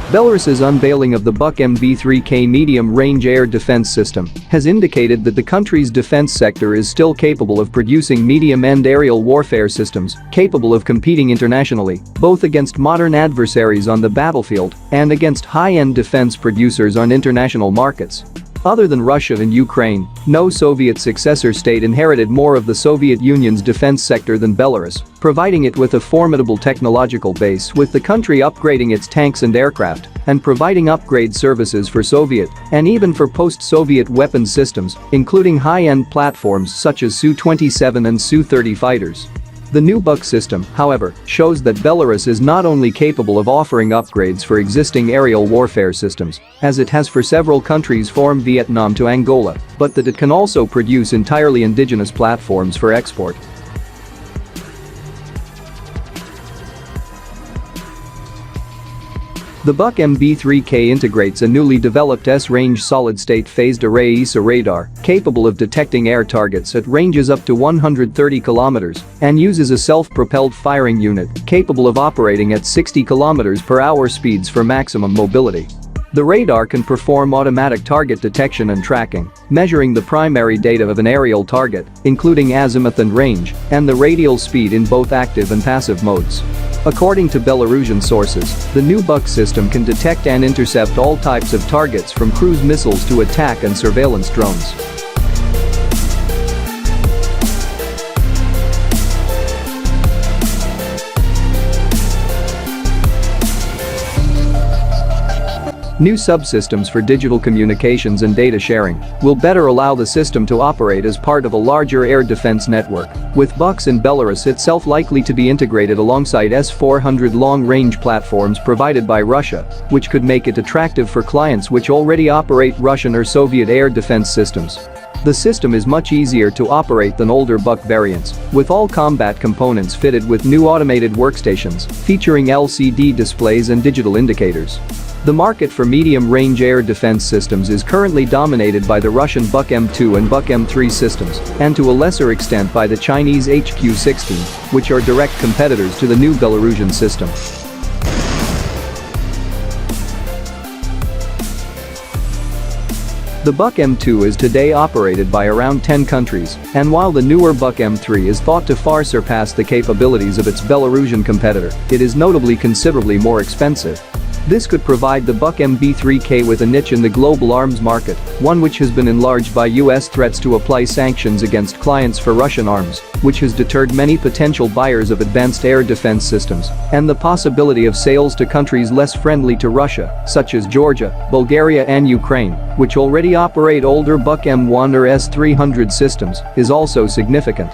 Belarus's unveiling of the Buk-Mb3k medium-range air defense system has indicated that the country's defense sector is still capable of producing medium-end aerial warfare systems capable of competing internationally, both against modern adversaries on the battlefield and against high-end defense producers on international markets. Other than Russia and Ukraine, no Soviet successor state inherited more of the Soviet Union's defense sector than Belarus, providing it with a formidable technological base, with the country upgrading its tanks and aircraft and providing upgrade services for Soviet and even for post-Soviet weapons systems, including high-end platforms such as Su-27 and Su-30 fighters. The new Buk system, however, shows that Belarus is not only capable of offering upgrades for existing aerial warfare systems, as it has for several countries from Vietnam to Angola, but that it can also produce entirely indigenous platforms for export. The Buk-Mb3k integrates a newly developed S-range solid-state phased array ESA radar capable of detecting air targets at ranges up to 130 kilometers and uses a self-propelled firing unit capable of operating at 60 kilometers per hour speeds for maximum mobility. The radar can perform automatic target detection and tracking, measuring the primary data of an aerial target, including azimuth and range, and the radial speed in both active and passive modes. According to Belarusian sources, the new Buk system can detect and intercept all types of targets from cruise missiles to attack and surveillance drones. New subsystems for digital communications and data sharing will better allow the system to operate as part of a larger air defense network, with Buks in Belarus itself likely to be integrated alongside S-400 long-range platforms provided by Russia, which could make it attractive for clients which already operate Russian or Soviet air defense systems. The system is much easier to operate than older Buk variants, with all combat components fitted with new automated workstations featuring LCD displays and digital indicators. The market for medium-range air defense systems is currently dominated by the Russian Buk-M2 and Buk-M3 systems, and to a lesser extent by the Chinese HQ-16, which are direct competitors to the new Belarusian system. The Buk-M2 is today operated by around 10 countries, and while the newer Buk-M3 is thought to far surpass the capabilities of its Belarusian competitor, it is notably considerably more expensive. This could provide the Buk-Mb3k with a niche in the global arms market, one which has been enlarged by US threats to apply sanctions against clients for Russian arms, which has deterred many potential buyers of advanced air defense systems, and the possibility of sales to countries less friendly to Russia, such as Georgia, Bulgaria and Ukraine, which already operate older Buk-M1 or S-300 systems, is also significant.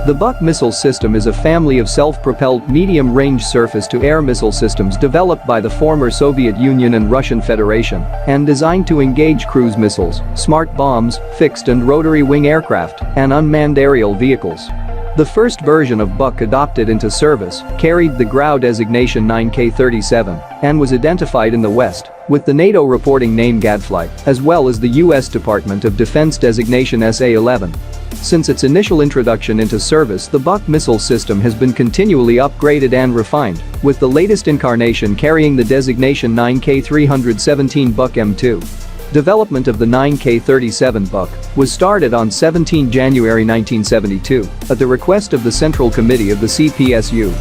The Buk missile system is a family of self-propelled medium-range surface-to-air missile systems developed by the former Soviet Union and Russian Federation and designed to engage cruise missiles, smart bombs, fixed and rotary wing aircraft, and unmanned aerial vehicles. The first version of Buk adopted into service carried the GRAU designation 9K37 and was identified in the West with the NATO reporting name Gadfly, as well as the US Department of Defense designation SA-11. Since its initial introduction into service, the Buk missile system has been continually upgraded and refined, with the latest incarnation carrying the designation 9K317 Buk-M2. Development of the 9K37 Buk was started on 17 January 1972 at the request of the Central Committee of the CPSU.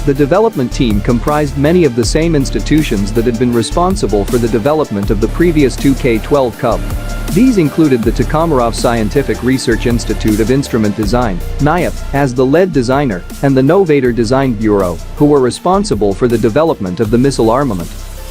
The development team comprised many of the same institutions that had been responsible for the development of the previous 2K12 Cub. These included the Takhamarov Scientific Research Institute of Instrument Design, NIAP, as the lead designer, and the Novator Design Bureau, who were responsible for the development of the missile armament.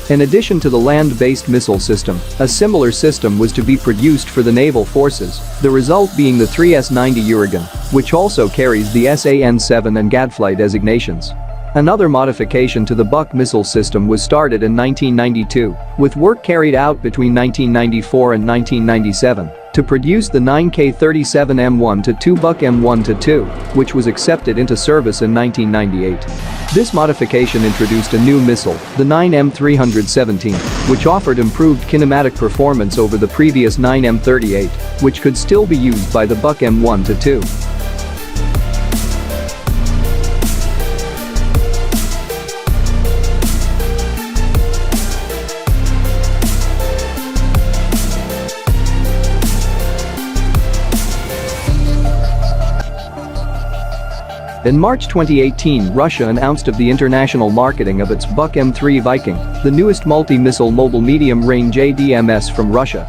In addition to the land-based missile system, a similar system was to be produced for the naval forces, the result being the 3S-90 Uragan, which also carries the SAN-7 and Gadfly designations. Another modification to the Buk missile system was started in 1992, with work carried out between 1994 and 1997. to produce the 9K37M1-2 Buk-Mb3k, which was accepted into service in 1998. This modification introduced a new missile, the 9M317, which offered improved kinematic performance over the previous 9M38, which could still be used by the Buk-Mb3k. In March 2018, Russia announced of the international marketing of its Buk-Mb3 Viking, the newest multi-missile mobile medium-range ADMS from Russia.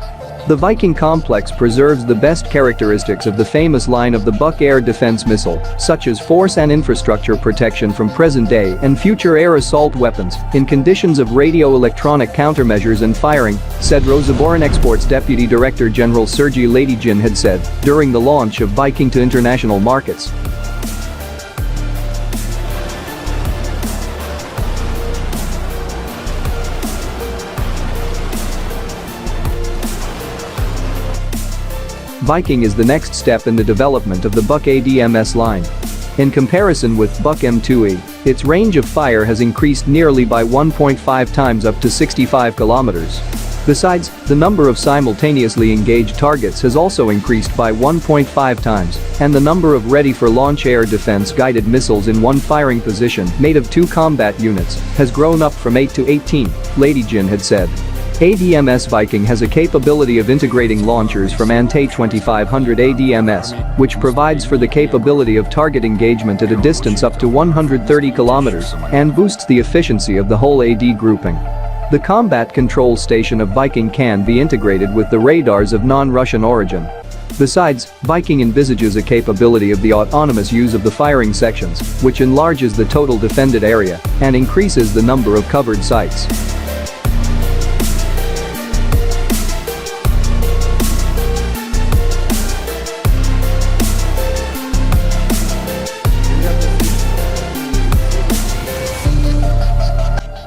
The Viking complex preserves the best characteristics of the famous line of the Buk air defense missile, such as force and infrastructure protection from present-day and future air assault weapons in conditions of radio-electronic countermeasures and firing, said Rosaboron Exports Deputy Director General Sergei Ladygin had said during the launch of Viking to international markets. Viking is the next step in the development of the Buk ADMS line. In comparison with Buk-Mb3k, its range of fire has increased nearly by 1.5 times up to 65 kilometers. Besides, the number of simultaneously engaged targets has also increased by 1.5 times, and the number of ready-for-launch air defense guided missiles in one firing position made of 2 combat units has grown up from 8 to 18, Ladygin had said. ADMS Viking has a capability of integrating launchers from Ante-2500 ADMS, which provides for the capability of target engagement at a distance up to 130 kilometers and boosts the efficiency of the whole AD grouping. The combat control station of Viking can be integrated with the radars of non-Russian origin. Besides, Viking envisages a capability of the autonomous use of the firing sections, which enlarges the total defended area and increases the number of covered sites.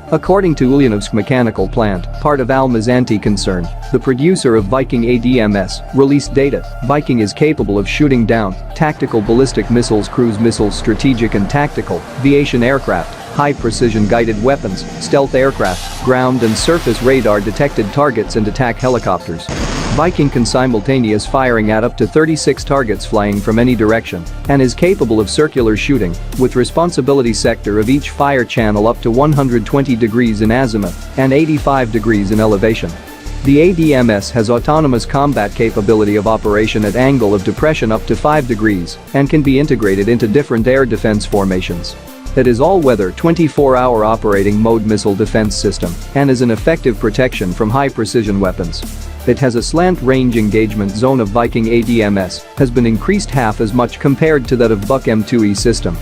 According to Ulyanovsk Mechanical Plant, part of Almazanti concern, the producer of Viking ADMS, released data. Viking is capable of shooting down tactical ballistic missiles, cruise missiles, strategic and tactical, aviation aircraft, high-precision guided weapons, stealth aircraft, ground and surface radar-detected targets and attack helicopters. Viking can simultaneous firing at up to 36 targets flying from any direction and is capable of circular shooting, with responsibility sector of each fire channel up to 120 degrees in azimuth and 85 degrees in elevation. The ADMS has autonomous combat capability of operation at angle of depression up to 5 degrees and can be integrated into different air defense formations. It is all-weather 24-hour operating mode missile defense system and is an effective protection from high-precision weapons. It has a slant range engagement zone of Viking ADMS has been increased half as much compared to that of Buk-Mb3k system.